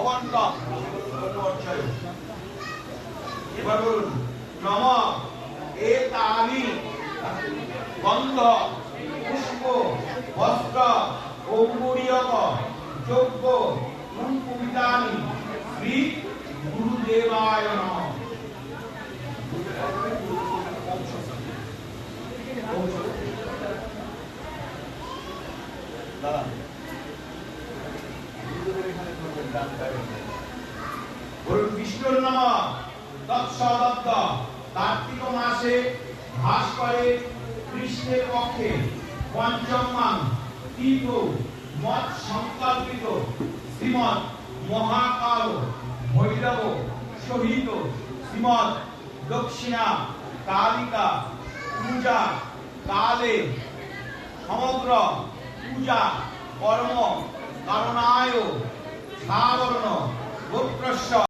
ভবন্ত এবার বলুন নম এতানি গন্ধ পুষ্প বস্ত্র অঙ্গুরীয়ক যজ্ঞ পুষ্পিতানি শ্রী গুরুদেবায় নমঃ। বলুন বিষ্ণুর নাম তৎসদত্ত কার্তিক মাসে ভাস করে কৃষ্ণের পক্ষে পঞ্চম মাস তীব্র মত সংকল্পিত শ্রীমৎ মহাকাল ভৈরব সহিত শ্রীমৎ দক্ষিণা কালিকা পূজা কালে সমগ্র পূজা কর্ম কারণায় সাবর্ণ